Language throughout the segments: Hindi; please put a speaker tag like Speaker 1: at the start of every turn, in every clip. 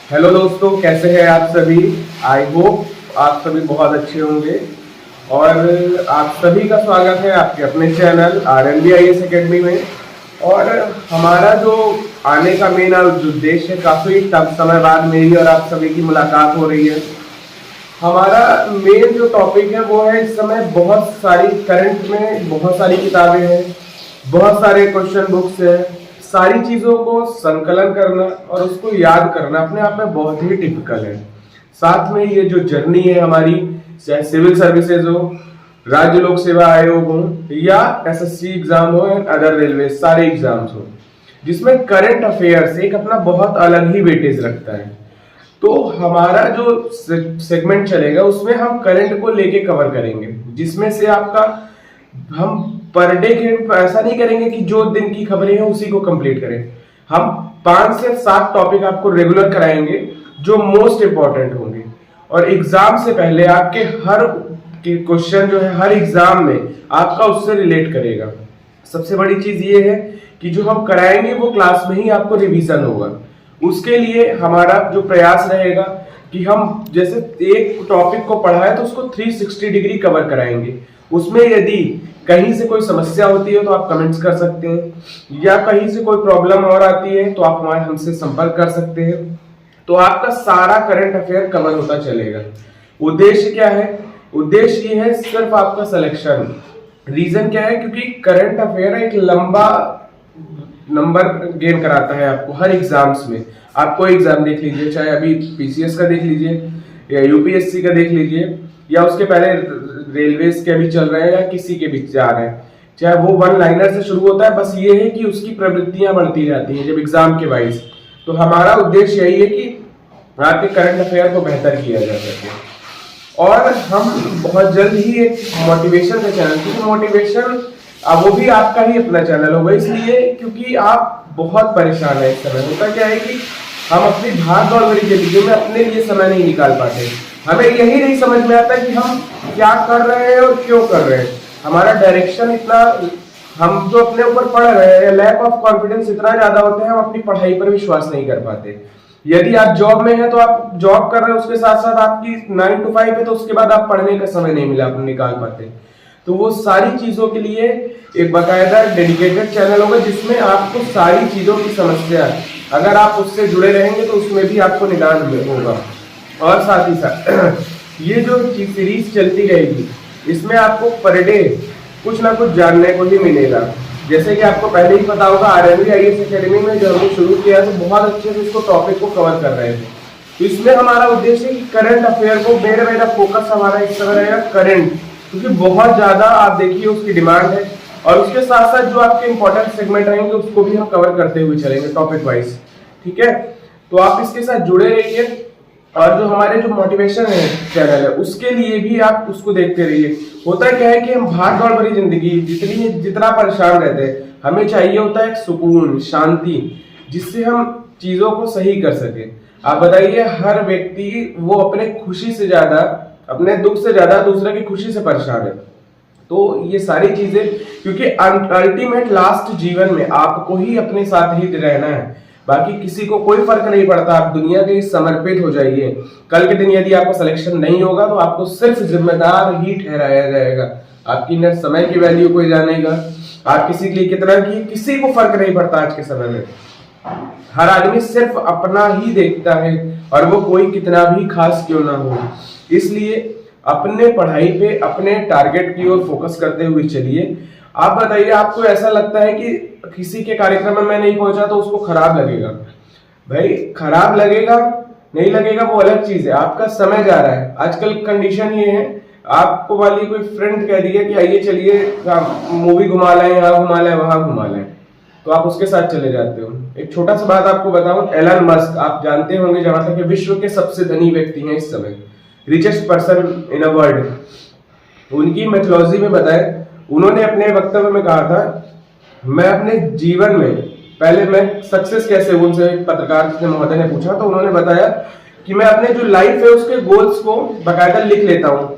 Speaker 1: हेलो दोस्तों, कैसे हैं आप सभी। आई होप आप सभी बहुत अच्छे होंगे और आप सभी का स्वागत है आपके अपने चैनल RNBIS एकेडमी में। और हमारा जो आने का मेन उद्देश्य है, काफ़ी समय बाद मेरी और आप सभी की मुलाकात हो रही है। हमारा मेन जो टॉपिक है वो है, इस समय बहुत सारी करंट में बहुत सारी किताबें हैं, बहुत सारे क्वेश्चन बुक्स हैं। सारी चीज़ों को संकलन करना और उसको याद करना अपने आप में बहुत ही टिपिकल है। साथ में ये जो जर्नी है हमारी, चाहे सिविल सर्विसेज हो, राज्य लोक सेवा आयोग हो या SSC एग्जाम हो एंड अदर रेलवे सारे एग्जाम्स हो, जिसमें करंट अफेयर्स एक अपना बहुत अलग ही वेटेज रखता है। तो हमारा जो सेगमेंट चलेगा उसमें हम करंट को लेके कवर करेंगे, जिसमें से आपका हम पर डे के ऐसा नहीं करेंगे कि जो दिन की खबरें हैं उसी को कंप्लीट करें। हम 5 से 7 टॉपिक आपको रेगुलर कराएंगे जो मोस्ट इंपॉर्टेंट होंगे, और एग्जाम से पहले आपके हर क्वेश्चन जो है हर एग्जाम में आपका उससे रिलेट करेगा। सबसे बड़ी चीज ये है कि जो हम कराएंगे वो क्लास में ही आपको रिवीजन होगा। उसके लिए हमारा जो प्रयास रहेगा कि हम जैसे एक टॉपिक को पढ़ा है तो उसको 360 डिग्री कवर कराएंगे। उसमें यदि कहीं से कोई समस्या होती है तो आप कमेंट्स कर सकते हैं, या कहीं से कोई प्रॉब्लम और आती है तो आप हमारे हमसे संपर्क कर सकते हैं। तो आपका सारा करंट अफेयर कवर होता चलेगा। उद्देश्य क्या है? उद्देश्य ये है सिर्फ आपका सिलेक्शन। रीजन क्या है? क्योंकि करंट अफेयर एक लंबा नंबर गेन कराता है आपको हर एग्जाम्स में। आप कोई एग्जाम देख लीजिए, चाहे अभी PCS का देख लीजिए या UPSC का देख लीजिए, या उसके पहले रेलवेज के भी चल रहे हैं या किसी के भी जा रहे हैं, चाहे वो वन लाइनर से शुरू होता है। बस ये है कि उसकी प्रवृत्तियां बढ़ती जाती हैं जब एग्जाम के वाइज। तो हमारा उद्देश्य यही है कि आपके करंट अफेयर को बेहतर किया जा सके। और हम बहुत जल्द ही एक मोटिवेशन का चैनल, क्योंकि मोटिवेशन वो भी आपका ही अपना चैनल होगा, इसलिए क्योंकि आप बहुत परेशान है इस समय। होता क्या है कि हम अपनी भाग दौड़ भरी जिंदगी में अपने लिए समय नहीं निकाल पाते। हमें यही नहीं समझ में आता कि हम क्या कर रहे हैं और क्यों कर रहे हैं। हमारा डायरेक्शन इतना, हम जो अपने ऊपर पढ़ रहे हैं, लैक ऑफ कॉन्फिडेंस इतना ज्यादा होता है, हम अपनी पढ़ाई पर विश्वास नहीं कर पाते। यदि आप जॉब में हैं तो आप जॉब कर रहे हैं, उसके साथ साथ आपकी 9 to 5 है, तो उसके बाद आप पढ़ने का समय नहीं मिला, आप निकाल पाते। तो वो सारी चीजों के लिए एक बाकायदा डेडिकेटेड चैनल होगा, जिसमें आपको सारी चीजों की समस्या, अगर आप उससे जुड़े रहेंगे तो उसमें भी आपको निदान होगा। और साथ ही साथ ये जो सीरीज चलती रहेगी, इसमें आपको पर डे कुछ ना कुछ जानने को ही मिलेगा। जैसे कि आपको पहले ही पता होगा, RNBIS एकेडमी में जब हमने शुरू किया तो बहुत अच्छे से इसको टॉपिक को कवर कर रहे थे। तो इसमें हमारा उद्देश्य है कि करंट अफेयर को मेरा फोकस हमारा इस तरह रहेगा करंट, क्योंकि बहुत ज्यादा आप देखिए उसकी डिमांड है। और उसके साथ साथ जो आपके इंपॉर्टेंट सेगमेंट रहेंगे उसको भी हम कवर करते हुए चलेंगे टॉपिक वाइज। ठीक है, तो आप इसके साथ जुड़े रहिए। और जो हमारे जो मोटिवेशन है चैनल है, उसके लिए भी आप उसको देखते रहिए। होता क्या है कि हम भाग दौड़ भरी जिंदगी जितना परेशान रहते हैं, हमें चाहिए होता है एक सुकून, शांति, जिससे हम चीजों को सही कर सके। आप बताइए, हर व्यक्ति वो अपने खुशी से ज्यादा, अपने दुख से ज्यादा दूसरे की खुशी से परेशान है। तो ये सारी चीजें, क्योंकि अल्टीमेट लास्ट जीवन में आपको ही अपने साथ ही रहना है, बाकी किसी को कोई फर्क नहीं पड़ता। आप दुनिया के समर्पित हो जाइए। कल के दिन यदि आपको सिलेक्शन नहीं होगा तो आपको सिर्फ जिम्मेदार ही ठहराया जाएगा। आपकी न समय की वैल्यू कोई जानेगा, आप किसी के लिए कितना की, किसी को फर्क नहीं पड़ता। आज के समय में हर आदमी सिर्फ अपना ही देखता है, और वो कोई कितना भी खास क्यों ना हो। इसलिए अपने पढ़ाई पे, अपने टारगेट की ओर फोकस करते हुए चलिए। आप बताइए, आपको ऐसा लगता है कि किसी के कार्यक्रम में मैं नहीं पहुंचा तो उसको खराब लगेगा? भाई खराब लगेगा नहीं लगेगा वो अलग चीज है, आपका समय जा रहा है। आजकल कंडीशन ये है, आपको वाली कोई फ्रेंड कह दिया कि आइए चलिए मूवी घुमा लाएं, यहाँ घुमा लाएं, वहां घुमा लाएं, तो आप उसके साथ चले जाते हो। एक छोटा सा बात आपको बताऊं, एलन मस्क आप जानते होंगे, जहां तक विश्व के सबसे धनी व्यक्ति हैं इस समय, richest person in a world. उनकी मेथोलॉजी में बताया, उन्होंने अपने वक्तव्य में कहा था, मैं अपने जीवन में पहले मैं सक्सेस कैसे, उनसे पत्रकार जिसने महोदय ने पूछा, तो उन्होंने बताया कि मैं अपने जो लाइफ है उसके गोल्स को बकायदा लिख लेता हूँ।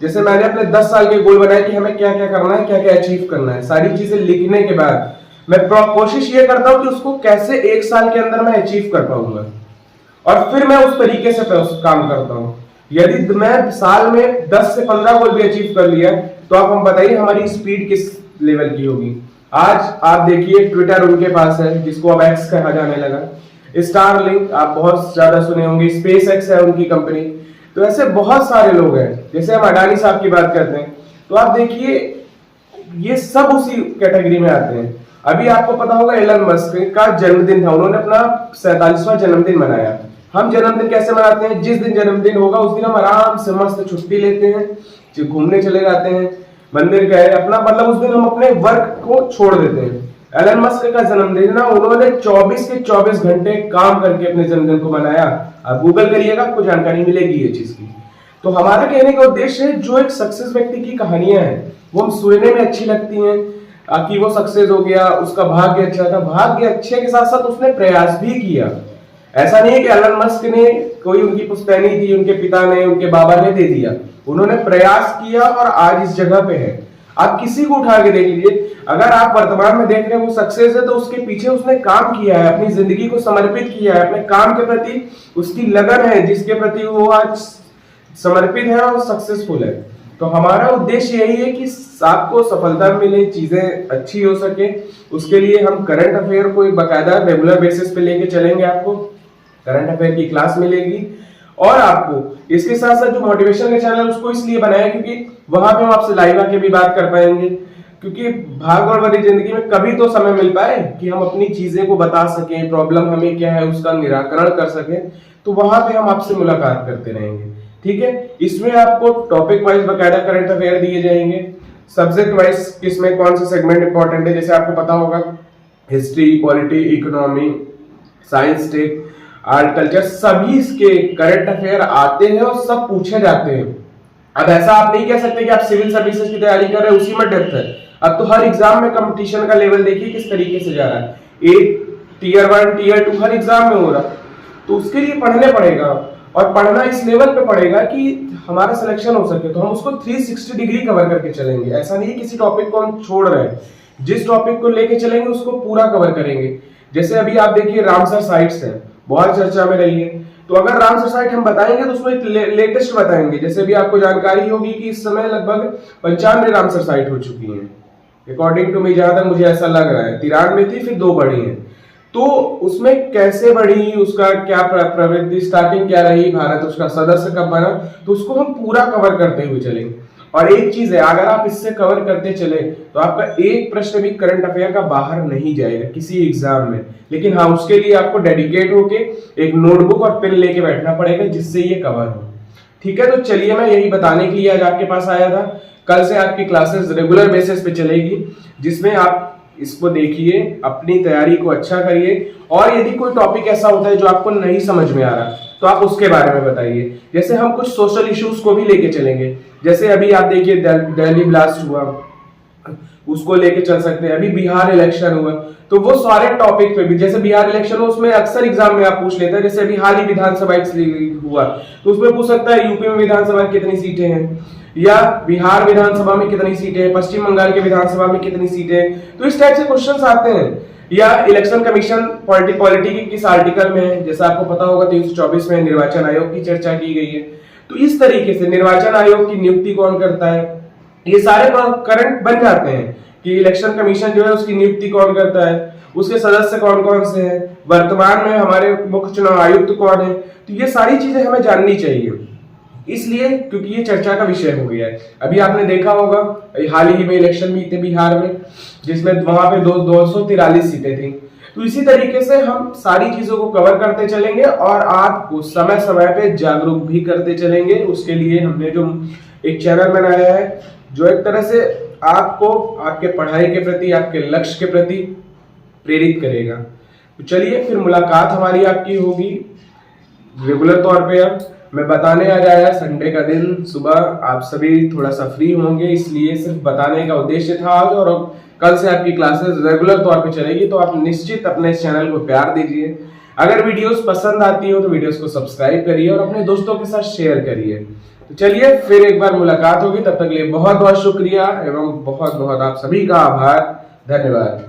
Speaker 1: जैसे मैंने अपने 10 साल के गोल बनाए कि हमें क्या क्या करना है, क्या क्या अचीव करना है। सारी चीजें लिखने के बाद मैं कोशिश ये करता हूँ कि उसको कैसे 1 साल के अंदर मैं अचीव कर पाऊंगा। और फिर मैं उस तरीके से काम करता हूँ। यदि मैं साल में 10 से 15 गोल भी अचीव कर लिया तो आप हम बताइए हमारी स्पीड किस लेवल की होगी। आज आप देखिए ट्विटर उनके पास है, जिसको अब एक्स कहा जाने लगा। स्टारलिंक आप बहुत ज्यादा सुने होंगे, स्पेस एक्स है उनकी कंपनी। तो ऐसे बहुत सारे लोग हैं। जैसे हम अडानी साहब की बात करते हैं तो आप देखिए ये सब उसी कैटेगरी में आते हैं। अभी आपको पता होगा एलन मस्क का जन्मदिन था, उन्होंने अपना 47वां जन्मदिन मनाया। हम जन्मदिन कैसे मनाते हैं, जिस दिन जन्मदिन होगा उस दिन हम आराम से मस्त छुट्टी लेते हैं, घूमने चले जाते हैं, मंदिर गए अपना, मतलब उस दिन हम अपने वर्क को छोड़ देते हैं। एलन मस्क का जन्मदिन ना, उन्होंने 24 के 24 घंटे काम करके अपने जन्मदिन को मनाया। आप गूगल करिएगा आपको जानकारी मिलेगी ये चीज की। तो हमारा कहने का उद्देश्य है जो एक सक्सेस व्यक्ति की कहानियां हैं वो हम सुनने में अच्छी लगती हैं कि वो सक्सेस हो गया, उसका भाग्य अच्छा था। भाग्य अच्छे के साथ साथ उसने प्रयास भी किया। ऐसा नहीं है कि एलन मस्क ने कोई उनकी पुश्तैनी थी, उनके पिता ने, उनके बाबा ने दे दिया। उन्होंने प्रयास किया और आज इस जगह पे है। आप किसी को उठा के देख लीजिए, अगर आप वर्तमान में देख रहे हैं वो सक्सेस है तो उसके पीछे उसने काम किया है, अपनी जिंदगी को समर्पित किया है, अपने काम के प्रति उसकी लगन है, जिसके प्रति वो आज समर्पित है और सक्सेसफुल है। तो हमारा उद्देश्य यही है कि आपको सफलता मिले, चीजें अच्छी हो सके। उसके लिए हम करंट अफेयर को एक बाकायदा रेगुलर बेसिस पे लेके चलेंगे। आपको करंट अफेयर की क्लास मिलेगी और आपको इसके साथ साथ जो मोटिवेशन का चैनल उसको इसलिए बनाया क्योंकि वहां पे हम आपसे लाइव आके भी बात कर पाएंगे। क्योंकि भागदौड़ भरी जिंदगी में कभी तो समय मिल पाए कि हम अपनी चीजें को बता सकें, प्रॉब्लम हमें क्या है उसका निराकरण कर सकें। तो वहां पे हम आपसे मुलाकात करते रहेंगे, ठीक है। इसमें आपको टॉपिक वाइज बाकायदा करंट अफेयर दिए जाएंगे, सब्जेक्ट वाइज किसमें कौन सा सेगमेंट इंपॉर्टेंट है। जैसे आपको पता होगा history, polity, economy, science, tech, art, culture, सभी इसके करंट अफेयर आते हैं और सब पूछे जाते हैं। अब ऐसा आप नहीं कह सकते कि आप सिविल सर्विसेज की तैयारी कर रहे हैं उसी में डेप्थ है। अब तो हर एग्जाम में कंपटीशन का लेवल देखिए किस तरीके से जा रहा है। एक टियर 1, टियर 2 हर एग्जाम में हो रहा, तो उसके लिए पढ़ने पड़ेगा और पढ़ना इस लेवल पे पड़ेगा कि हमारा सिलेक्शन हो सके। तो हम उसको 360 डिग्री कवर करके चलेंगे। ऐसा नहीं किसी टॉपिक को हम छोड़ रहे हैं, जिस टॉपिक को लेके चलेंगे उसको पूरा कवर करेंगे। जैसे अभी आप देखिए रामसर साइट्स है, बहुत चर्चा में रही है। तो अगर रामसर साइट हम बताएंगे तो उसमें लेटेस्ट बताएंगे। जैसे भी आपको जानकारी होगी कि इस समय लगभग 95 रामसर साइट हो चुकी हैं अकॉर्डिंग टू मी, जहां तक मुझे ऐसा लग रहा है। 93 थी, फिर 2 बढ़ी हैं। तो उसमें कैसे बढ़ी, उसका क्या प्रवृत्ति, स्टार्टिंग क्या रही, भारत उसका सदस्य कब बना, तो उसको हम पूरा कवर करते हुए चलेंगे। और एक चीज है, अगर आप इससे कवर करते चले तो आपका एक प्रश्न भी करंट अफेयर का बाहर नहीं जाएगा किसी एग्जाम में। लेकिन हाँ, उसके लिए आपको डेडिकेट होके एक नोटबुक और पेन लेके बैठना पड़ेगा जिससे ये कवर हो, ठीक है। तो चलिए मैं यही बताने के लिए आज आपके पास आया था। कल से आपकी क्लासेस रेगुलर बेसिस पे चलेगी, जिसमें आप इसको देखिए, अपनी तैयारी को अच्छा करिए। और यदि कोई टॉपिक ऐसा होता है जो आपको नहीं समझ में आ रहा तो आप उसके बारे में बताइए। जैसे हम कुछ सोशल इश्यूज को भी लेके चलेंगे। जैसे अभी आप देखिए दिल्ली ब्लास्ट हुआ, उसको लेके चल सकते हैं। अभी बिहार इलेक्शन हुआ, तो वो सारे टॉपिक पे भी, जैसे बिहार इलेक्शन हो उसमें अक्सर एग्जाम में आप पूछ लेते हैं। जैसे अभी हाल ही विधानसभा हुआ तो उसमें पूछ सकता है यूपी में विधानसभा कितनी सीटें हैं, या बिहार विधानसभा में कितनी सीटें हैं, पश्चिम बंगाल के विधानसभा में कितनी सीटें हैं। तो इस टाइप से क्वेश्चंस आते हैं। या इलेक्शन कमीशन पॉलिटी की किस आर्टिकल में है, जैसा आपको पता होगा 324 में निर्वाचन आयोग की चर्चा की गई है। तो इस तरीके से निर्वाचन आयोग की नियुक्ति कौन करता है, ये सारे करंट बन जाते हैं कि इलेक्शन कमीशन जो है उसकी नियुक्ति कौन करता है, उसके सदस्य कौन कौन से हैं, वर्तमान में हमारे मुख्य चुनाव आयुक्त कौन है। तो ये सारी चीजें हमें जाननी चाहिए, इसलिए क्योंकि ये चर्चा का विषय हो गया है। अभी आपने देखा होगा हाल ही में इलेक्शन भी थे बिहार में, जिसमें वहां पे 243 सीटें थी। तो इसी तरीके से हम सारी चीजों को कवर करते चलेंगे और आपको समय समय पे जागरूक भी करते चलेंगे। उसके लिए हमने जो एक चैनल बनाया है जो एक तरह से आपको आपके पढ़ाई के प्रति, आपके लक्ष्य के प्रति प्रेरित करेगा। तो चलिए फिर मुलाकात हमारी आपकी होगी रेगुलर तौर पे। अब मैं बताने आ जाया संडे का दिन सुबह आप सभी थोड़ा सा फ्री होंगे, इसलिए सिर्फ बताने का उद्देश्य था आज। और कल से आपकी क्लासेस रेगुलर तौर पे चलेगी, तो आप निश्चित अपने इस चैनल को प्यार दीजिए। अगर वीडियोस पसंद आती हो तो वीडियोस को सब्सक्राइब करिए और अपने दोस्तों के साथ शेयर करिए। तो चलिए फिर एक बार मुलाकात होगी, तब तक के लिए बहुत बहुत शुक्रिया एवं बहुत बहुत आप सभी का आभार, धन्यवाद।